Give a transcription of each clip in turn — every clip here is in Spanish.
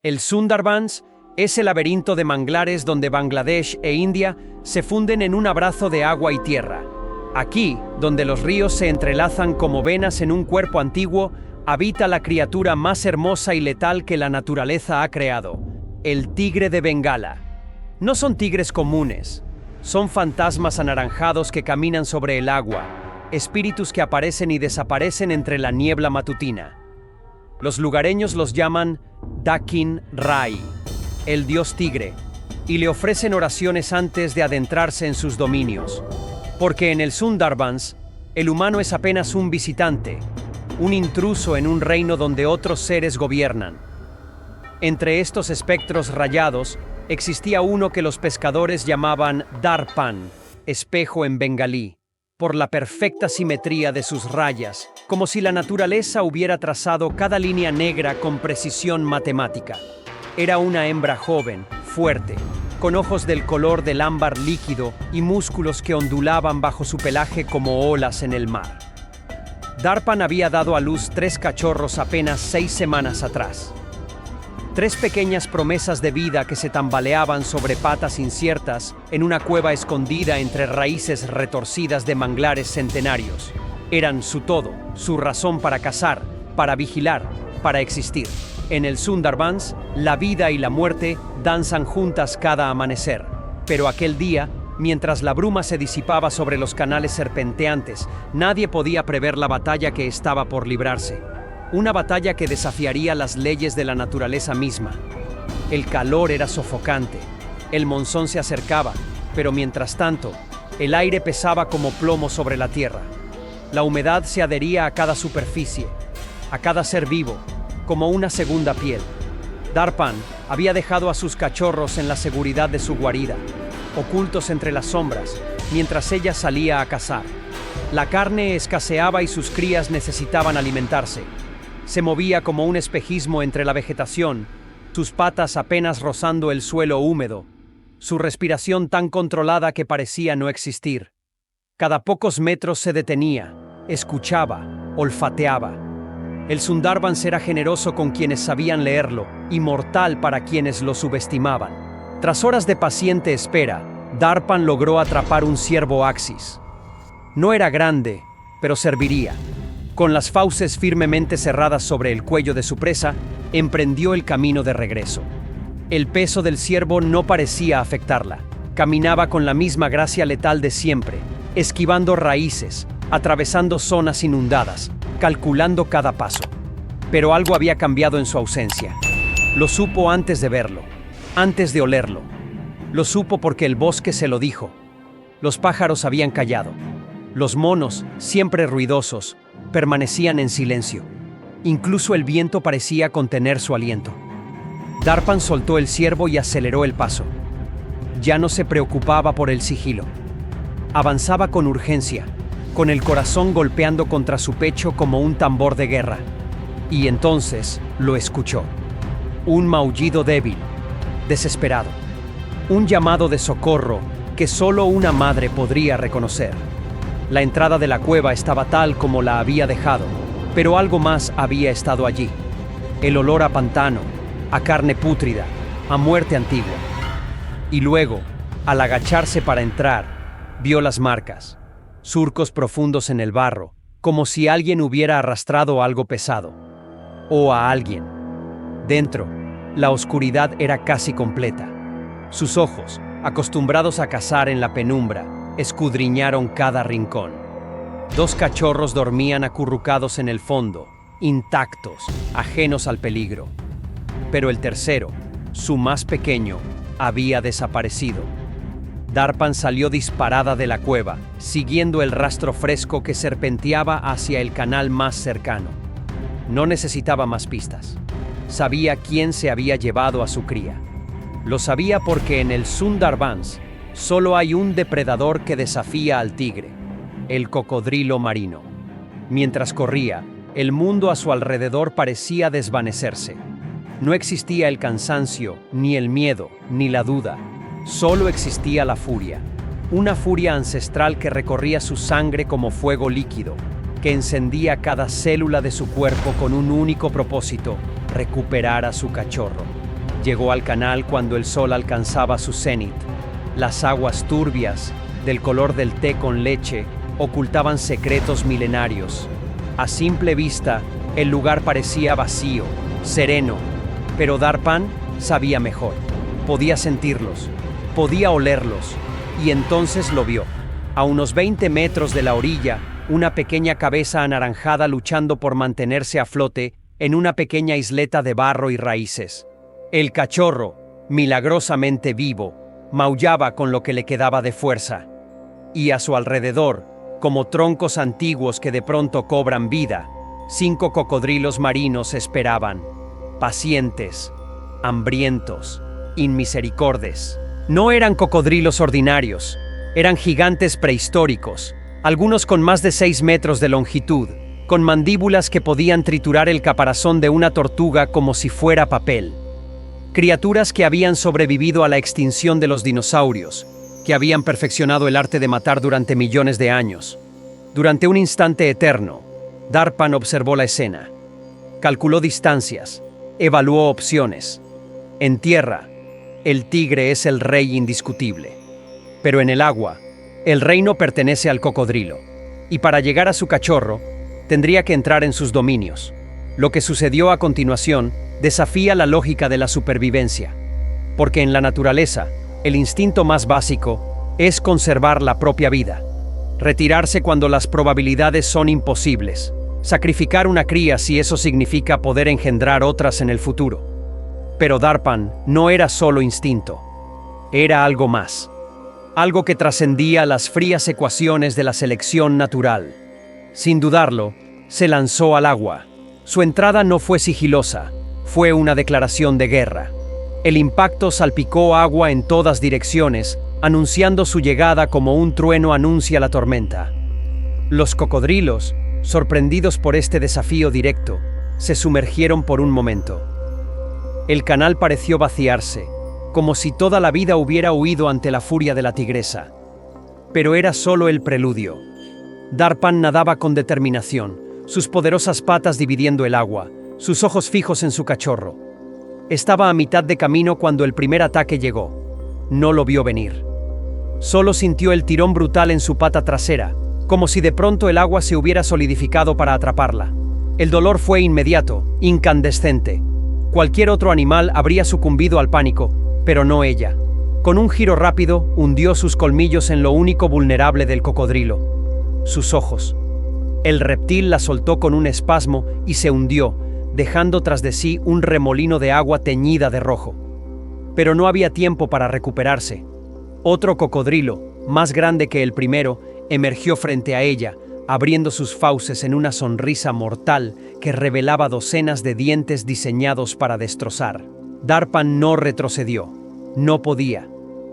El Sundarbans es el laberinto de manglares donde Bangladesh e India se funden en un abrazo de agua y tierra. Aquí, donde los ríos se entrelazan como venas en un cuerpo antiguo, habita la criatura más hermosa y letal que la naturaleza ha creado, el tigre de Bengala. No son tigres comunes, son fantasmas anaranjados que caminan sobre el agua, espíritus que aparecen y desaparecen entre la niebla matutina. Los lugareños los llaman Dakin Rai, el dios tigre, y le ofrecen oraciones antes de adentrarse en sus dominios. Porque en el Sundarbans, el humano es apenas un visitante, un intruso en un reino donde otros seres gobiernan. Entre estos espectros rayados, existía uno que los pescadores llamaban Darpan, espejo en bengalí, por la perfecta simetría de sus rayas, como si la naturaleza hubiera trazado cada línea negra con precisión matemática. Era una hembra joven, fuerte, con ojos del color del ámbar líquido y músculos que ondulaban bajo su pelaje como olas en el mar. Darpan había dado a luz 3 cachorros apenas 6 semanas atrás. 3 pequeñas promesas de vida que se tambaleaban sobre patas inciertas en una cueva escondida entre raíces retorcidas de manglares centenarios. Eran su todo, su razón para cazar, para vigilar, para existir. En el Sundarbans, la vida y la muerte danzan juntas cada amanecer. Pero aquel día, mientras la bruma se disipaba sobre los canales serpenteantes, nadie podía prever la batalla que estaba por librarse. Una batalla que desafiaría las leyes de la naturaleza misma. El calor era sofocante, el monzón se acercaba, pero mientras tanto, el aire pesaba como plomo sobre la tierra. La humedad se adhería a cada superficie, a cada ser vivo, como una segunda piel. Darpan había dejado a sus cachorros en la seguridad de su guarida, ocultos entre las sombras, mientras ella salía a cazar. La carne escaseaba y sus crías necesitaban alimentarse. Se movía como un espejismo entre la vegetación, sus patas apenas rozando el suelo húmedo, su respiración tan controlada que parecía no existir. Cada pocos metros se detenía, escuchaba, olfateaba. El Sundarbans era generoso con quienes sabían leerlo y mortal para quienes lo subestimaban. Tras horas de paciente espera, Darpan logró atrapar un ciervo axis. No era grande, pero serviría. Con las fauces firmemente cerradas sobre el cuello de su presa, emprendió el camino de regreso. El peso del ciervo no parecía afectarla. Caminaba con la misma gracia letal de siempre, esquivando raíces, atravesando zonas inundadas, calculando cada paso. Pero algo había cambiado en su ausencia. Lo supo antes de verlo, antes de olerlo. Lo supo porque el bosque se lo dijo. Los pájaros habían callado. Los monos, siempre ruidosos, permanecían en silencio. Incluso el viento parecía contener su aliento. Darpan soltó el ciervo y aceleró el paso. Ya no se preocupaba por el sigilo. Avanzaba con urgencia, con el corazón golpeando contra su pecho como un tambor de guerra. Y entonces lo escuchó. Un maullido débil, desesperado. Un llamado de socorro que solo una madre podría reconocer. La entrada de la cueva estaba tal como la había dejado, pero algo más había estado allí. El olor a pantano, a carne pútrida, a muerte antigua. Y luego, al agacharse para entrar, vio las marcas, surcos profundos en el barro, como si alguien hubiera arrastrado algo pesado. O a alguien. Dentro, la oscuridad era casi completa. Sus ojos, acostumbrados a cazar en la penumbra, escudriñaron cada rincón. 2 cachorros dormían acurrucados en el fondo, intactos, ajenos al peligro. Pero el tercero, su más pequeño, había desaparecido. Darpan salió disparada de la cueva, siguiendo el rastro fresco que serpenteaba hacia el canal más cercano. No necesitaba más pistas. Sabía quién se había llevado a su cría. Lo sabía porque en el Sundarbans solo hay un depredador que desafía al tigre, el cocodrilo marino. Mientras corría, el mundo a su alrededor parecía desvanecerse. No existía el cansancio, ni el miedo, ni la duda. Solo existía la furia. Una furia ancestral que recorría su sangre como fuego líquido, que encendía cada célula de su cuerpo con un único propósito: recuperar a su cachorro. Llegó al canal cuando el sol alcanzaba su cenit. Las aguas turbias, del color del té con leche, ocultaban secretos milenarios. A simple vista, el lugar parecía vacío, sereno, pero Darpan sabía mejor. Podía sentirlos, podía olerlos, y entonces lo vio. A unos 20 metros de la orilla, una pequeña cabeza anaranjada luchando por mantenerse a flote en una pequeña isleta de barro y raíces. El cachorro, milagrosamente vivo, maullaba con lo que le quedaba de fuerza. Y a su alrededor, como troncos antiguos que de pronto cobran vida, 5 cocodrilos marinos esperaban, pacientes, hambrientos, inmisericordes. No eran cocodrilos ordinarios, eran gigantes prehistóricos, algunos con más de 6 metros de longitud, con mandíbulas que podían triturar el caparazón de una tortuga como si fuera papel. Criaturas que habían sobrevivido a la extinción de los dinosaurios, que habían perfeccionado el arte de matar durante millones de años. Durante un instante eterno, Darpan observó la escena. Calculó distancias, evaluó opciones. En tierra, el tigre es el rey indiscutible. Pero en el agua, el reino pertenece al cocodrilo. Y para llegar a su cachorro, tendría que entrar en sus dominios. Lo que sucedió a continuación desafía la lógica de la supervivencia. Porque en la naturaleza, el instinto más básico es conservar la propia vida. Retirarse cuando las probabilidades son imposibles. Sacrificar una cría si eso significa poder engendrar otras en el futuro. Pero Darpan no era solo instinto. Era algo más. Algo que trascendía las frías ecuaciones de la selección natural. Sin dudarlo, se lanzó al agua. Su entrada no fue sigilosa, fue una declaración de guerra. El impacto salpicó agua en todas direcciones, anunciando su llegada como un trueno anuncia la tormenta. Los cocodrilos, sorprendidos por este desafío directo, se sumergieron por un momento. El canal pareció vaciarse, como si toda la vida hubiera huido ante la furia de la tigresa. Pero era solo el preludio. Darpan nadaba con determinación, sus poderosas patas dividiendo el agua, sus ojos fijos en su cachorro. Estaba a mitad de camino cuando el primer ataque llegó. No lo vio venir. Solo sintió el tirón brutal en su pata trasera, como si de pronto el agua se hubiera solidificado para atraparla. El dolor fue inmediato, incandescente. Cualquier otro animal habría sucumbido al pánico, pero no ella. Con un giro rápido, hundió sus colmillos en lo único vulnerable del cocodrilo: sus ojos. El reptil la soltó con un espasmo y se hundió, dejando tras de sí un remolino de agua teñida de rojo. Pero no había tiempo para recuperarse. Otro cocodrilo, más grande que el primero, emergió frente a ella, abriendo sus fauces en una sonrisa mortal que revelaba docenas de dientes diseñados para destrozar. Darpan no retrocedió. No podía.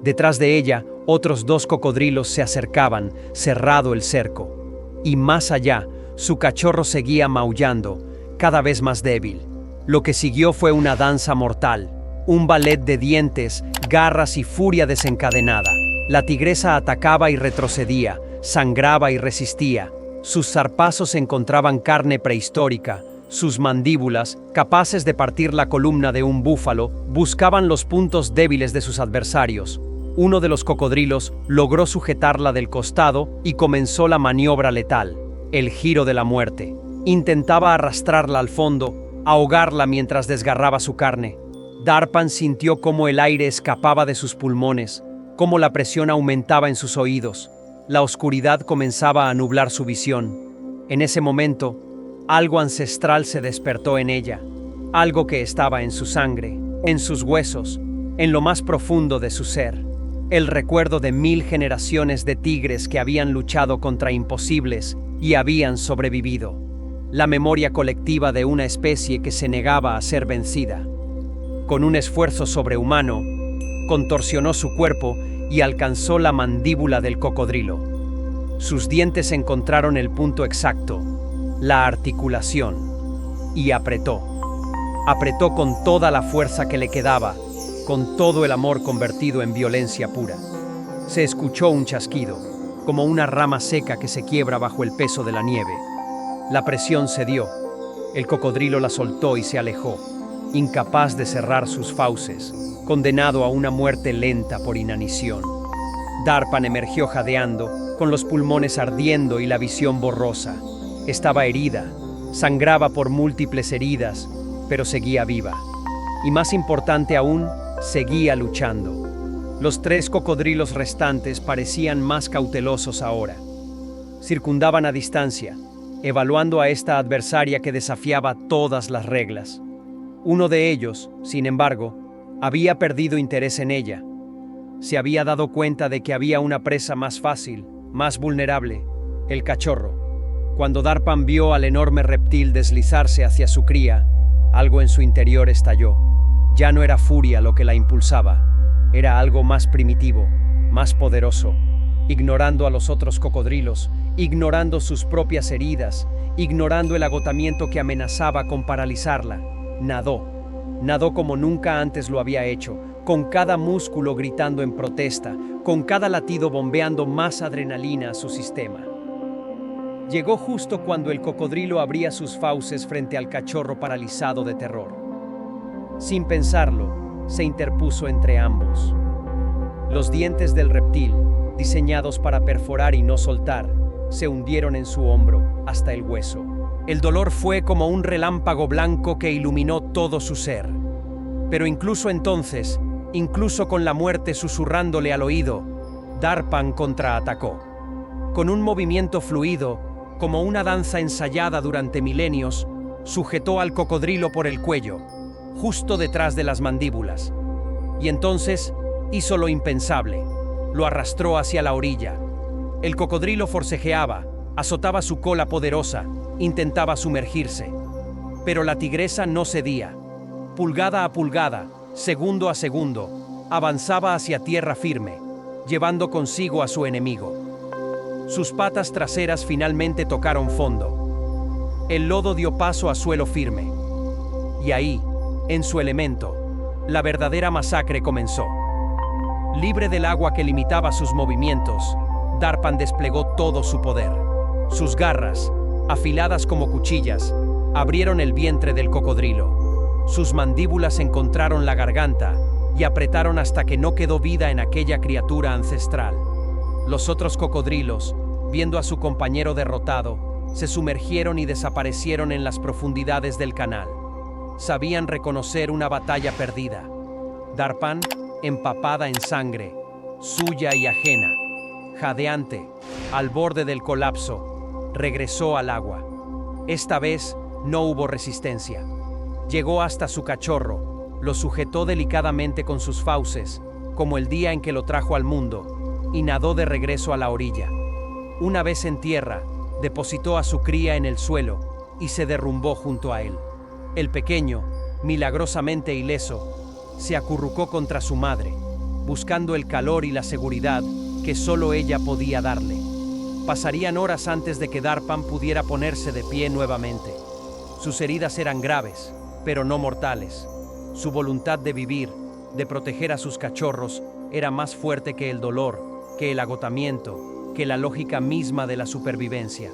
Detrás de ella, otros 2 cocodrilos se acercaban, cerrado el cerco. Y más allá, su cachorro seguía maullando, cada vez más débil. Lo que siguió fue una danza mortal, un ballet de dientes, garras y furia desencadenada. La tigresa atacaba y retrocedía, sangraba y resistía. Sus zarpazos encontraban carne prehistórica. Sus mandíbulas, capaces de partir la columna de un búfalo, buscaban los puntos débiles de sus adversarios. Uno de los cocodrilos logró sujetarla del costado y comenzó la maniobra letal, el giro de la muerte. Intentaba arrastrarla al fondo, ahogarla mientras desgarraba su carne. Darpan sintió cómo el aire escapaba de sus pulmones, cómo la presión aumentaba en sus oídos. La oscuridad comenzaba a nublar su visión. En ese momento, algo ancestral se despertó en ella, algo que estaba en su sangre, en sus huesos, en lo más profundo de su ser. El recuerdo de 1000 generaciones de tigres que habían luchado contra imposibles y habían sobrevivido. La memoria colectiva de una especie que se negaba a ser vencida. Con un esfuerzo sobrehumano, contorsionó su cuerpo y alcanzó la mandíbula del cocodrilo. Sus dientes encontraron el punto exacto, la articulación, y apretó. Apretó con toda la fuerza que le quedaba, con todo el amor convertido en violencia pura. Se escuchó un chasquido, como una rama seca que se quiebra bajo el peso de la nieve. La presión cedió. El cocodrilo la soltó y se alejó. incapaz de cerrar sus fauces, condenado a una muerte lenta por inanición. Darpan emergió jadeando, con los pulmones ardiendo y la visión borrosa. Estaba herida, sangraba por múltiples heridas, pero seguía viva. Y más importante aún, seguía luchando. Los 3 cocodrilos restantes parecían más cautelosos ahora. Circundaban a distancia, evaluando a esta adversaria que desafiaba todas las reglas. Uno de ellos, sin embargo, había perdido interés en ella. Se había dado cuenta de que había una presa más fácil, más vulnerable: el cachorro. Cuando Darpan vio al enorme reptil deslizarse hacia su cría, algo en su interior estalló. Ya no era furia lo que la impulsaba, era algo más primitivo, más poderoso. Ignorando a los otros cocodrilos, ignorando sus propias heridas, ignorando el agotamiento que amenazaba con paralizarla, nadó como nunca antes lo había hecho, con cada músculo gritando en protesta, con cada latido bombeando más adrenalina a su sistema. Llegó justo cuando el cocodrilo abría sus fauces frente al cachorro paralizado de terror. Sin pensarlo, se interpuso entre ambos. Los dientes del reptil, diseñados para perforar y no soltar, se hundieron en su hombro hasta el hueso. El dolor fue como un relámpago blanco que iluminó todo su ser. Pero incluso entonces, incluso con la muerte susurrándole al oído, Darpan contraatacó. Con un movimiento fluido, como una danza ensayada durante milenios, sujetó al cocodrilo por el cuello, justo detrás de las mandíbulas. Y entonces hizo lo impensable: lo arrastró hacia la orilla. El cocodrilo forcejeaba, azotaba su cola poderosa, intentaba sumergirse. Pero la tigresa no cedía. Pulgada a pulgada, segundo a segundo, avanzaba hacia tierra firme, llevando consigo a su enemigo. Sus patas traseras finalmente tocaron fondo. El lodo dio paso a suelo firme. Y ahí, en su elemento, la verdadera masacre comenzó. Libre del agua que limitaba sus movimientos, Darpan desplegó todo su poder. Sus garras, afiladas como cuchillas, abrieron el vientre del cocodrilo. Sus mandíbulas encontraron la garganta y apretaron hasta que no quedó vida en aquella criatura ancestral. Los otros cocodrilos, viendo a su compañero derrotado, se sumergieron y desaparecieron en las profundidades del canal. Sabían reconocer una batalla perdida. Darpan, empapada en sangre, suya y ajena, jadeante, al borde del colapso, regresó al agua. Esta vez no hubo resistencia. Llegó hasta su cachorro, lo sujetó delicadamente con sus fauces, como el día en que lo trajo al mundo, y nadó de regreso a la orilla. Una vez en tierra, depositó a su cría en el suelo y se derrumbó junto a él. El pequeño, milagrosamente ileso, se acurrucó contra su madre, buscando el calor y la seguridad que solo ella podía darle. Pasarían horas antes de que Darpan pudiera ponerse de pie nuevamente. Sus heridas eran graves, pero no mortales. Su voluntad de vivir, de proteger a sus cachorros, era más fuerte que el dolor, que el agotamiento, que la lógica misma de la supervivencia.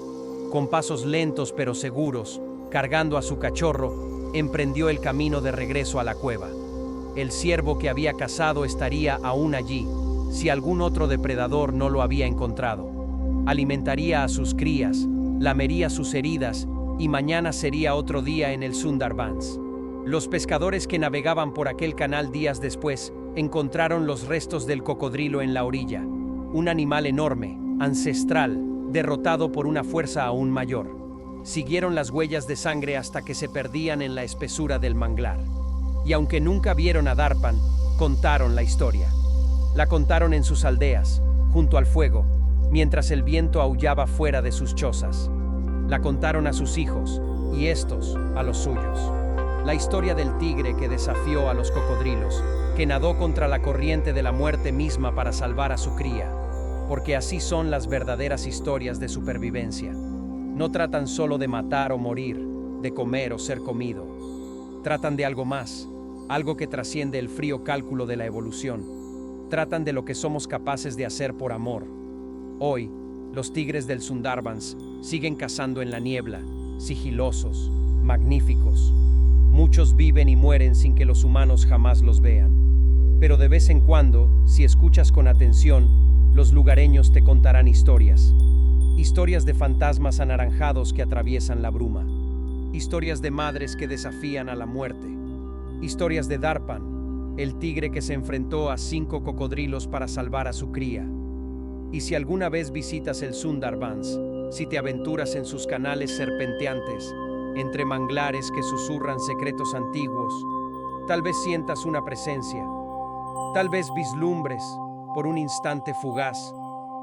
Con pasos lentos pero seguros, cargando a su cachorro, emprendió el camino de regreso a la cueva. El ciervo que había cazado estaría aún allí, si algún otro depredador no lo había encontrado. Alimentaría a sus crías, lamería sus heridas, y mañana sería otro día en el Sundarbans. Los pescadores que navegaban por aquel canal días después encontraron los restos del cocodrilo en la orilla, un animal enorme, ancestral, derrotado por una fuerza aún mayor. Siguieron las huellas de sangre hasta que se perdían en la espesura del manglar. Y aunque nunca vieron a Darpan, contaron la historia. La contaron en sus aldeas, junto al fuego, mientras el viento aullaba fuera de sus chozas. La contaron a sus hijos, y estos a los suyos. La historia del tigre que desafió a los cocodrilos, que nadó contra la corriente de la muerte misma para salvar a su cría, porque así son las verdaderas historias de supervivencia. No tratan solo de matar o morir, de comer o ser comido. Tratan de algo más, algo que trasciende el frío cálculo de la evolución. Tratan de lo que somos capaces de hacer por amor. Hoy, los tigres del Sundarbans siguen cazando en la niebla, sigilosos, magníficos. Muchos viven y mueren sin que los humanos jamás los vean. Pero de vez en cuando, si escuchas con atención, los lugareños te contarán historias. Historias de fantasmas anaranjados que atraviesan la bruma. Historias de madres que desafían a la muerte. Historias de Darpan, el tigre que se enfrentó a 5 cocodrilos para salvar a su cría. Y si alguna vez visitas el Sundarbans, si te aventuras en sus canales serpenteantes, entre manglares que susurran secretos antiguos, tal vez sientas una presencia, tal vez vislumbres, por un instante fugaz,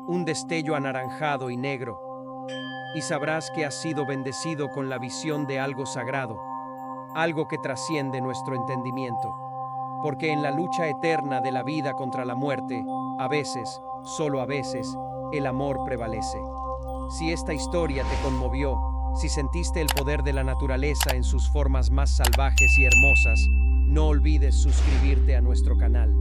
un destello anaranjado y negro, y sabrás que has sido bendecido con la visión de algo sagrado, algo que trasciende nuestro entendimiento, porque en la lucha eterna de la vida contra la muerte, a veces, solo a veces, el amor prevalece. Si esta historia te conmovió, si sentiste el poder de la naturaleza en sus formas más salvajes y hermosas, no olvides suscribirte a nuestro canal.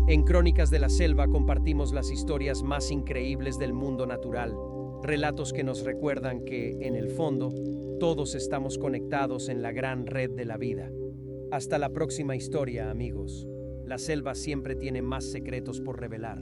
En Crónicas de la Selva compartimos las historias más increíbles del mundo natural, relatos que nos recuerdan que, en el fondo, todos estamos conectados en la gran red de la vida. Hasta la próxima historia, amigos. La selva siempre tiene más secretos por revelar.